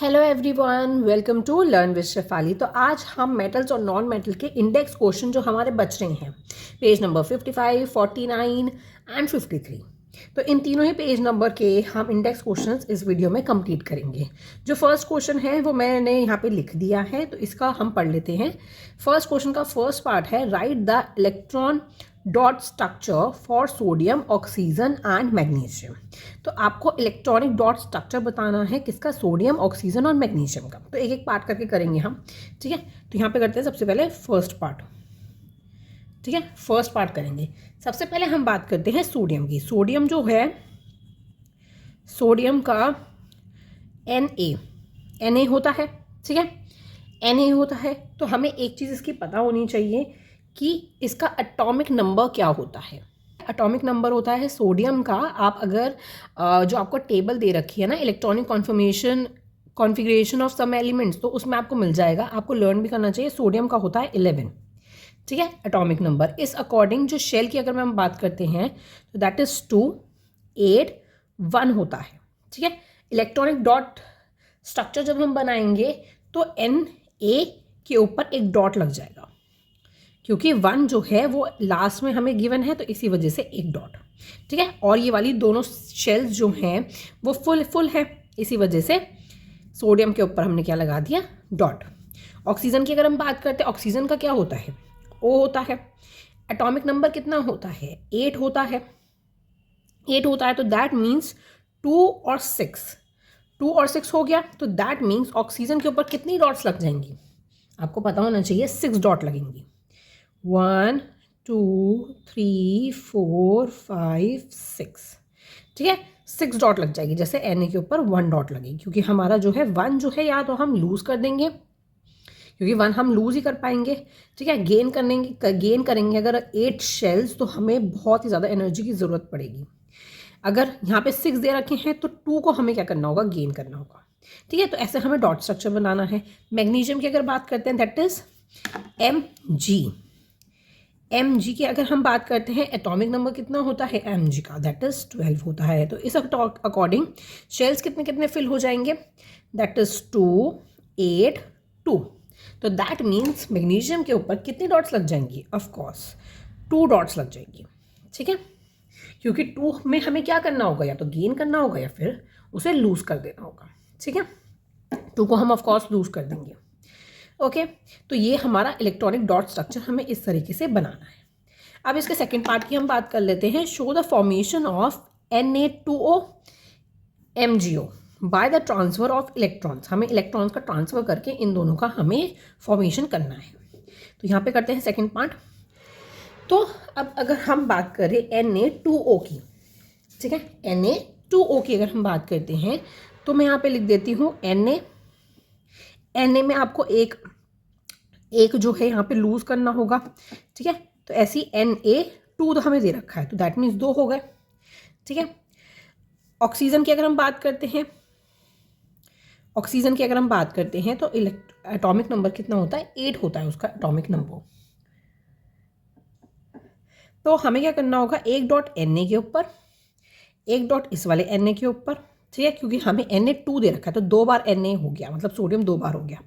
Hello everyone, welcome to learn with Shefali. तो आज हम मेटल्स और नॉन मेटल के इंडेक्स क्वेश्चन जो हमारे बच रहे हैं पेज नंबर 55, 49 एंड 53। तो इन तीनों ही पेज नंबर के हम इंडेक्स क्वेश्चंस इस वीडियो में कंप्लीट करेंगे। जो फर्स्ट क्वेश्चन है वो मैंने यहाँ पे लिख दिया है, तो इसका हम पढ़ लेते हैं। फर्स्ट क्वेश्चन का फर्स्ट पार्ट है right the electron dot structure for sodium, oxygen and magnesium. तो आपको इलेक्ट्रॉनिक डॉट स्ट्रक्चर बताना है किसका? सोडियम, ऑक्सीजन और मैग्नीशियम का। तो एक एक पार्ट करके करेंगे हम, ठीक है। तो यहाँ पे करते हैं सबसे पहले फर्स्ट पार्ट, ठीक है। फर्स्ट पार्ट करेंगे। सबसे पहले हम बात करते हैं सोडियम की। सोडियम जो है, सोडियम का Na होता है, ठीक है। Na होता है तो हमें एक चीज़ इसकी पता होनी चाहिए कि इसका एटॉमिक नंबर क्या होता है। एटॉमिक नंबर होता है सोडियम का, आप अगर जो आपको टेबल दे रखी है ना, electronic configuration of some elements, तो उसमें आपको मिल जाएगा। आपको लर्न भी करना चाहिए। सोडियम का होता है 11, ठीक है, एटॉमिक नंबर। इस अकॉर्डिंग जो शेल की अगर हम बात करते हैं तो दैट इज़ 2, 8, 1 होता है, ठीक है। इलेक्ट्रॉनिक डॉट स्ट्रक्चर जब हम बनाएंगे तो Na के ऊपर एक डॉट लग जाएगा, क्योंकि 1 जो है वो लास्ट में हमें गिवन है, तो इसी वजह से एक डॉट, ठीक है। और ये वाली दोनों शेल्स जो हैं वो फुल है, इसी वजह से सोडियम के ऊपर हमने क्या लगा दिया? डॉट। ऑक्सीजन की अगर हम बात करते हैं, ऑक्सीजन का क्या होता है? O होता है। एटॉमिक नंबर कितना होता है? 8 होता है। 8 होता है तो दैट मीन्स 2 और 6 हो गया। तो दैट मीन्स ऑक्सीजन के ऊपर कितनी डॉट्स लग जाएंगी? आपको पता होना चाहिए, 6 डॉट लगेंगी। 1, 2, 3, 4, 5, 6, ठीक है। 6 डॉट लग जाएगी, जैसे Na के ऊपर 1 डॉट लगेगी, क्योंकि हमारा जो है 1 जो है या तो हम लूज़ कर देंगे, क्योंकि 1 हम लूज़ ही कर पाएंगे, ठीक है। गेन करेंगे अगर 8 शेल्स, तो हमें बहुत ही ज़्यादा एनर्जी की ज़रूरत पड़ेगी। अगर यहाँ पे 6 दे रखे हैं तो 2 को हमें क्या करना होगा? गेन करना होगा, ठीक है। तो ऐसे हमें डॉट स्ट्रक्चर बनाना है। मैग्नीशियम की अगर बात करते हैं दैट इज़ Mg की अगर हम बात करते हैं, एटॉमिक नंबर कितना होता है Mg का? दैट इज़ 12 होता है। तो इस अकॉर्डिंग शेल्स कितने कितने फिल हो जाएंगे? That is 2, 8, 2। तो दैट मीन्स मैग्नीशियम के ऊपर कितनी डॉट्स लग जाएंगी? ऑफकोर्स 2 डॉट्स लग जाएंगी, ठीक है। क्योंकि 2 में हमें क्या करना होगा? या तो गेन करना होगा या फिर उसे लूज़ कर देना होगा, ठीक है। 2 को हम ऑफकोर्स लूज़ कर देंगे, ओके। तो ये हमारा इलेक्ट्रॉनिक डॉट स्ट्रक्चर हमें इस तरीके से बनाना है। अब इसके सेकंड पार्ट की हम बात कर लेते हैं। Show the formation of Na2O MgO by the transfer of electrons. हमें इलेक्ट्रॉन्स का ट्रांसफर करके इन दोनों का हमें फॉर्मेशन करना है। तो यहाँ पे करते हैं सेकंड पार्ट। तो अब अगर हम बात करें Na2O की, ठीक है, Na2O की अगर हम बात करते हैं तो मैं यहाँ पे लिख देती हूँ Na में आपको एक जो है यहाँ पे लूज करना होगा, ठीक है। तो ऐसी Na2 तो हमें दे रखा है, तो दैट मीन्स 2 हो गए, ठीक है। ऑक्सीजन की अगर हम बात करते हैं, तो एटॉमिक नंबर कितना होता है? 8 होता है उसका एटॉमिक नंबर। तो हमें क्या करना होगा? एक डॉट Na के ऊपर, एक डॉट इस वाले Na के ऊपर, ठीक है, क्योंकि हमें Na2 दे रखा है, तो 2 बार Na हो गया, मतलब सोडियम 2 बार हो गया।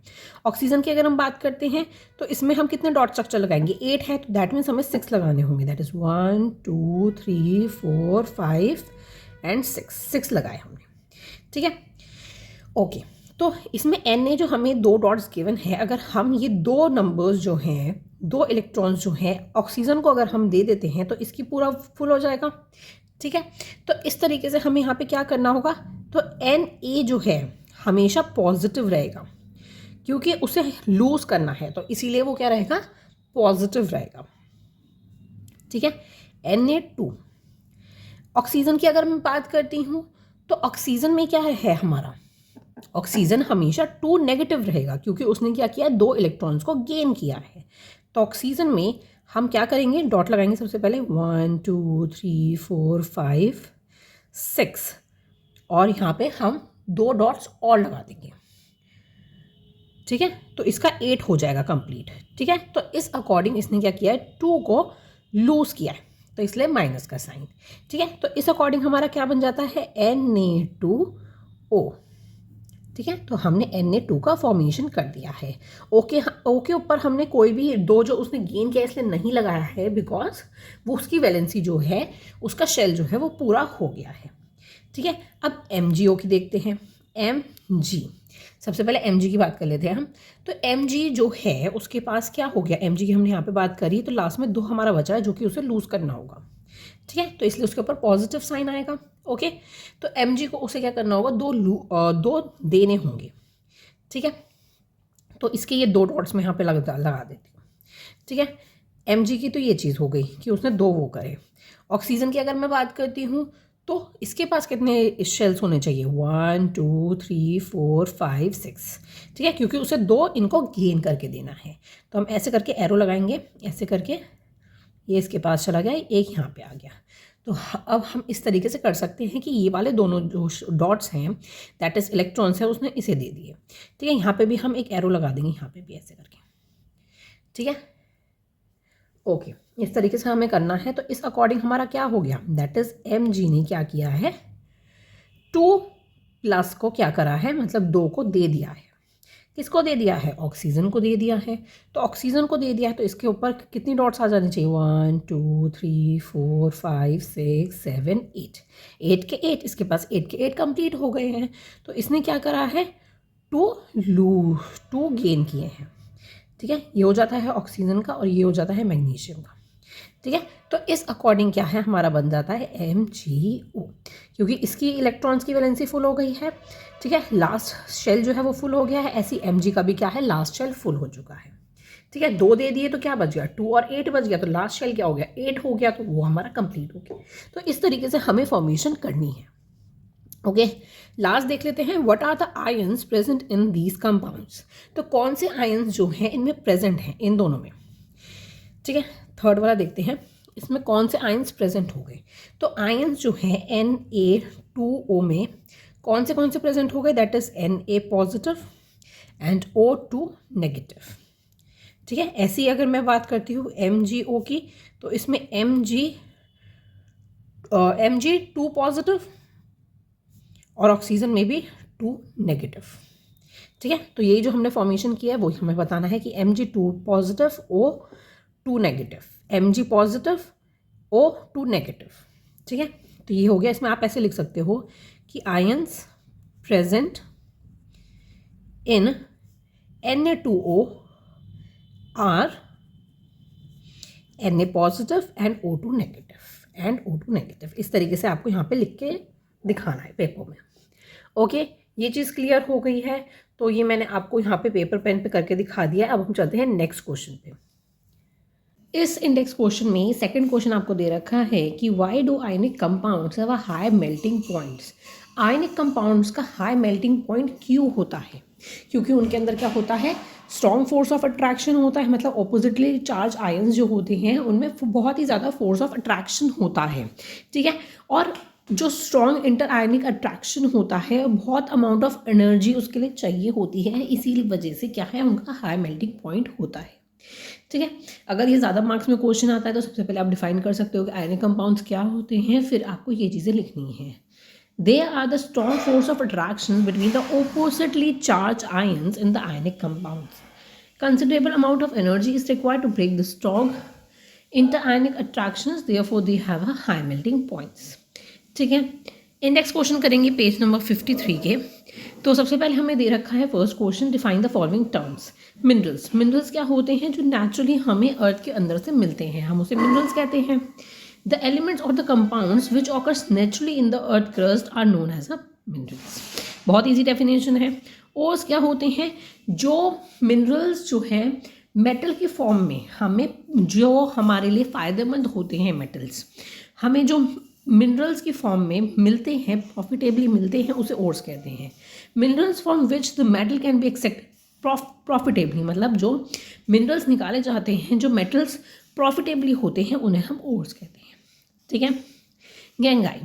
ऑक्सीजन की अगर हम बात करते हैं तो इसमें हम कितने डॉट स्ट्रक्चर लगाएंगे? 8 है, तो दैट मीन्स हमें 6 लगाने होंगे। दैट इज़ 1, 2, 3, 4, 5 एंड 6 लगाए हमने, ठीक है, ओके। तो इसमें Na जो हमें 2 डॉट्स गिवन है, अगर हम ये 2 नंबर्स जो हैं, 2 इलेक्ट्रॉन्स जो हैं ऑक्सीजन को अगर हम दे देते हैं तो इसकी पूरा फुल हो जाएगा, ठीक है। तो इस तरीके से हमें यहाँ पे क्या करना होगा? तो Na जो है हमेशा पॉजिटिव रहेगा, क्योंकि उसे लूज करना है, तो इसीलिए वो क्या रहेगा? पॉजिटिव रहेगा, ठीक है। Na2। ऑक्सीजन की अगर मैं बात करती हूँ तो ऑक्सीजन में क्या है हमारा? ऑक्सीजन हमेशा 2 नेगेटिव रहेगा, क्योंकि उसने क्या किया? 2 इलेक्ट्रॉन्स को गेन किया है। तो ऑक्सीजन में हम क्या करेंगे? डॉट लगाएंगे सबसे पहले 1, 2, 3, 4, 5, 6, और यहाँ पे हम 2 डॉट्स और लगा देंगे, ठीक है। तो इसका 8 हो जाएगा कंप्लीट, ठीक है। तो इस अकॉर्डिंग इसने क्या किया है? 2 को लूज किया है, तो इसलिए माइनस का साइन, ठीक है। तो इस अकॉर्डिंग हमारा क्या बन जाता है? Na2O, ठीक है, तो हमने Na2 का फॉर्मेशन कर दिया है। ओके, ओके ऊपर हमने कोई भी दो जो उसने गेन किया इसलिए नहीं लगाया है, बिकॉज वो उसकी वैलेंसी जो है, उसका शेल जो है वो पूरा हो गया है। ठीक है, अब MgO की देखते हैं। Mg, सबसे पहले Mg की बात कर लेते हैं हम। तो Mg जो है उसके पास क्या हो गया, Mg की हमने यहाँ पे बात करी तो लास्ट में 2 हमारा बचा है जो कि उसे लूज़ करना होगा। ठीक है, तो इसलिए उसके ऊपर पॉजिटिव साइन आएगा। ओके, तो Mg को उसे क्या करना होगा, दो देने होंगे। ठीक है, तो इसके ये 2 डॉट्स में यहाँ पे लगा देती हूँ। ठीक है, Mg की तो ये चीज़ हो गई कि उसने 2 वो करे। ऑक्सीजन की अगर मैं बात करती हूँ तो इसके पास कितने शेल्स होने चाहिए, 1 2 3 4 5 6। ठीक है, क्योंकि उसे 2 इनको गेन करके देना है, तो हम ऐसे करके एरो लगाएंगे, ऐसे करके ये इसके पास चला गया, एक यहाँ पे आ गया। तो अब हम इस तरीके से कर सकते हैं कि ये वाले दोनों जो डॉट्स हैं, दैट इज़ इलेक्ट्रॉन्स है, उसने इसे दे दिए। ठीक है, यहाँ पे भी हम एक एरो लगा देंगे, यहाँ पे भी ऐसे करके। ठीक है, ओके, इस तरीके से हमें करना है। तो इस अकॉर्डिंग हमारा क्या हो गया, दैट इज़ Mg ने क्या किया है, 2+ को क्या करा है, मतलब 2 को दे दिया है। किसको दे दिया है, ऑक्सीजन को दे दिया है। तो ऑक्सीजन को दे दिया है तो इसके ऊपर कितनी डॉट्स आ जानी चाहिए, 1 2 3 4 5 6 7 8। 8 के 8, इसके पास 8 के 8 कंप्लीट हो गए हैं। तो इसने क्या करा है, 2 गेन किए हैं। ठीक है, ये हो जाता है ऑक्सीजन का और ये हो जाता है मैग्नीशियम का। ठीक है, तो इस अकॉर्डिंग क्या है, हमारा बन जाता है MgO, क्योंकि इसकी इलेक्ट्रॉन्स की वैलेंसी फुल हो गई है। ठीक है, लास्ट शेल जो है वो फुल हो गया है, ऐसी Mg का भी क्या है, लास्ट शेल फुल हो चुका है। ठीक है, 2 दे दिए तो क्या बच गया, 2 और 8 बच गया, तो लास्ट शेल क्या हो गया, 8 हो गया, तो वो हमारा कंप्लीट हो गया। तो इस तरीके से हमें फॉर्मेशन करनी है। ओके, लास्ट देख लेते हैं, what are the ions present in these compounds. तो कौन से आयंस जो हैं इनमें प्रेजेंट हैं, इन दोनों में। ठीक है, थर्ड वाला देखते हैं, इसमें कौन से आयंस प्रेजेंट हो गए। तो आयंस जो है Na2O में कौन से प्रेजेंट हो गए, that is Na positive and O2 negative. ठीक है, ऐसी अगर मैं बात करती हूँ MgO की, तो इसमें Mg2 पॉजिटिव और ऑक्सीजन में भी 2 नेगेटिव। ठीक है, तो ये जो हमने फॉर्मेशन किया है वो हमें बताना है कि Mg2 positive O2 negative, Mg positive O2 negative. ठीक है, तो ये हो गया। इसमें आप ऐसे लिख सकते हो कि ions present in Na2O are Na positive and O2 negative. इस तरीके से आपको यहाँ पे लिख के दिखाना है पेपर में। ओके, ये चीज़ क्लियर हो गई है। तो ये मैंने आपको यहाँ पे पेपर पेन पे करके दिखा दिया है। अब हम चलते हैं नेक्स्ट क्वेश्चन पे। इस इंडेक्स क्वेश्चन में सेकंड क्वेश्चन आपको दे रखा है कि why do ionic compounds have a high melting points. Ionic compounds का हाई मेल्टिंग पॉइंट क्यों होता है, क्योंकि उनके अंदर क्या होता है, स्ट्रॉन्ग फोर्स ऑफ अट्रैक्शन होता है। मतलब ऑपोजिटली चार्ज आयंस जो होते हैं उनमें बहुत ही ज़्यादा फोर्स ऑफ अट्रैक्शन होता है। ठीक है, और जो स्ट्रॉन्ग इंटर आयनिक अट्रैक्शन होता है, बहुत अमाउंट ऑफ एनर्जी उसके लिए चाहिए होती है, इसी वजह से क्या है, उनका हाई मेल्टिंग पॉइंट होता है। ठीक है, अगर ये ज़्यादा मार्क्स में क्वेश्चन आता है तो सबसे पहले आप डिफाइन कर सकते हो कि आयनिक कंपाउंड्स क्या होते हैं, फिर आपको ये चीज़ें लिखनी है। They are the strong force of attraction between the oppositely charge ions in the ionic compounds. Considerable amount of energy is required to break the strong interionic attractions, therefore they have a high melting points. ठीक है, index question करेंगे page number 53 के। तो सबसे पहले हमें दे रखा है first question, define the following terms. Minerals, minerals क्या होते हैं, जो नेचुरली हमें अर्थ के अंदर से मिलते हैं, हम उसे मिनरल्स कहते हैं। द एलिमेंट्स और the compounds which occurs naturally in the earth crust are known as a minerals. बहुत ईजी डेफिनेशन है। ओर्स क्या होते हैं, जो मिनरल्स जो है मेटल की फॉर्म में हमें, जो हमारे लिए फ़ायदेमंद होते हैं मेटल्स, हमें जो मिनरल्स की फॉर्म में मिलते हैं, प्रॉफिटेबली मिलते हैं, उसे ओर्स कहते हैं। Minerals from which the metal can be except profitably, मतलब जो मिनरल्स निकाले जाते हैं, जो मेटल्स प्रॉफिटेबली होते हैं, उन्हें हम ओर्स कहते हैं। ठीक है, गेंगाई,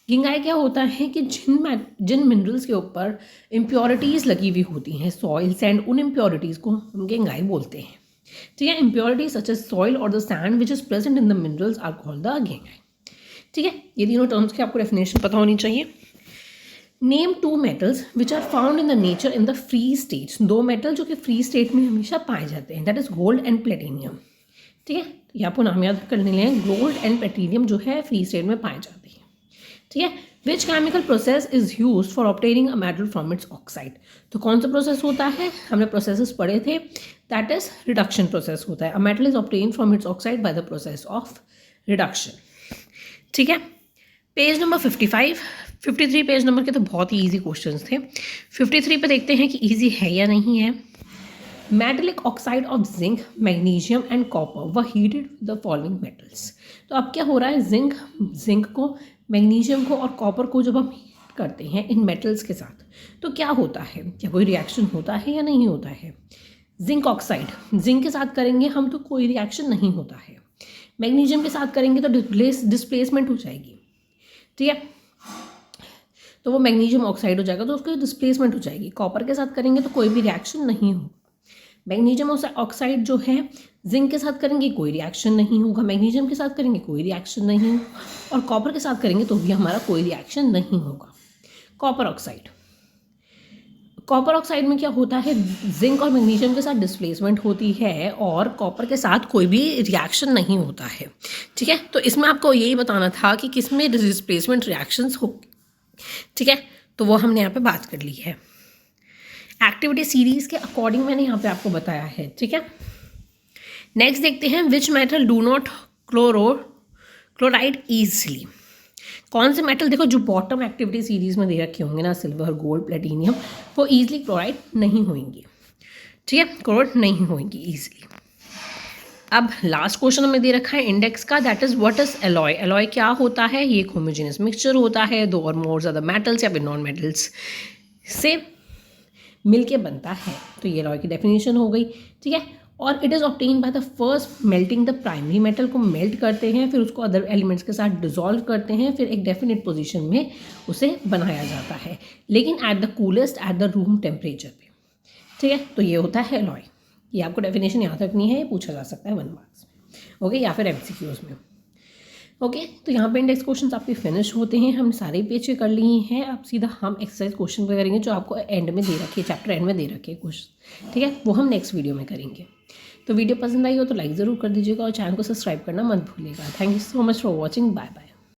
गेंगाई क्या होता है कि जिन मिनरल्स के ऊपर इम्प्योरिटीज़ लगी हुई होती हैं, सॉइल सैंड, उन इम्प्योरिटीज़ को हम गेंगाई बोलते हैं। ठीक है, इम्प्योरिटीज सच एज सॉइल और the sand which is present in the minerals are called the gangue. ठीक है, ये तीनों टर्म्स की आपको डेफिनेशन पता होनी चाहिए। Name 2 metals which are found in the nature in the free states. 2 metal जो कि फ्री स्टेट में हमेशा पाए जाते हैं, that is gold and platinum. ठीक है, ये आपको नाम याद करने लें, गोल्ड एंड प्लेटिनियम जो है फ्री स्टेट में पाए जाते हैं। ठीक है, which chemical process is use for obtaining a metal from its oxide. तो कौन सा प्रोसेस होता है, हमने प्रोसेसेस पढ़े थे, दैट इज रिडक्शन प्रोसेस होता है। A metal is obtain from its oxide by the process of reduction. ठीक है, पेज नंबर 55, 53 पेज नंबर के तो बहुत ही ईजी क्वेश्चंस थे। 53 पे देखते हैं कि ईजी है या नहीं है। Metallic oxide of zinc, magnesium and copper व हीटेड द फॉलोइंग मेटल्स। तो अब क्या हो रहा है, जिंक को, मैग्नीशियम को और कॉपर को जब हम हीट करते हैं इन मेटल्स के साथ तो क्या होता है, क्या कोई रिएक्शन होता है या नहीं होता है। जिंक ऑक्साइड जिंक के साथ करेंगे हम तो कोई रिएक्शन नहीं होता है। मैग्नीशियम के साथ करेंगे तो डिस्प्लेसमेंट हो जाएगी। ठीक है, तो वो मैग्नीशियम ऑक्साइड हो जाएगा तो उसकी डिस्प्लेसमेंट हो जाएगी। कॉपर के साथ करेंगे तो कोई भी रिएक्शन नहीं होगा। मैग्नीशियम ऑक्साइड जो है जिंक के साथ करेंगे कोई रिएक्शन नहीं होगा, मैग्नीशियम के साथ करेंगे कोई रिएक्शन नहीं होगा, और कॉपर के साथ करेंगे तो भी हमारा कोई रिएक्शन नहीं होगा। कॉपर ऑक्साइड में क्या होता है, जिंक और मैग्नीशियम के साथ डिस्प्लेसमेंट होती है और कॉपर के साथ कोई भी रिएक्शन नहीं होता है। ठीक है, तो इसमें आपको यही बताना था कि किस में डिस्प्लेसमेंट रिएक्शंस हो। ठीक है, तो वो हमने यहाँ पे बात कर ली है। एक्टिविटी सीरीज के अकॉर्डिंग मैंने यहाँ पे आपको बताया है। ठीक है, नेक्स्ट देखते हैं, which metal do not chloride easily. कौन से मेटल, देखो जो बॉटम एक्टिविटी सीरीज में दे रखे होंगे ना, सिल्वर, गोल्ड, प्लेटिनियम, वो ईजिली क्लोराइड नहीं होंगी। ठीक है, क्लोराइड नहीं होंगी ईजिली। अब लास्ट क्वेश्चन हमें दे रखा है इंडेक्स का, that is what is alloy. Alloy क्या होता है, ये एक होमोजेनियस मिक्सचर होता है, दो और मोर ज़्यादा मेटल्स या फिर नॉन मेटल्स से मिलके बनता है। तो ये एलॉय की डेफिनेशन हो गई। ठीक है, और it is obtain by the first melting the primary metal को मेल्ट करते हैं, फिर उसको अदर एलिमेंट्स के साथ डिजोल्व करते हैं, फिर एक डेफिनेट पोजीशन में उसे बनाया जाता है, लेकिन at the coolest at the room temperature पे। ठीक है, तो ये होता है एलॉय। ये आपको डेफिनेशन याद रखनी है, ये पूछा जा सकता है 1 मार्क्स में। ओके, या फिर MCQs में। ओके, तो यहाँ पे इंडेक्स क्वेश्चंस आपके फिनिश होते हैं, हम सारे पेज कर लिए हैं। अब सीधा हम एक्सरसाइज क्वेश्चन पे करेंगे जो आपको एंड में दे रखे, चैप्टर एंड में दे रखे क्वेश्चन। ठीक है, वो हम नेक्स्ट वीडियो में करेंगे। तो वीडियो पसंद आई हो तो लाइक ज़रूर कर दीजिएगा और चैनल को सब्सक्राइब करना मत भूलिएगा। Thank you so much for watching, bye bye.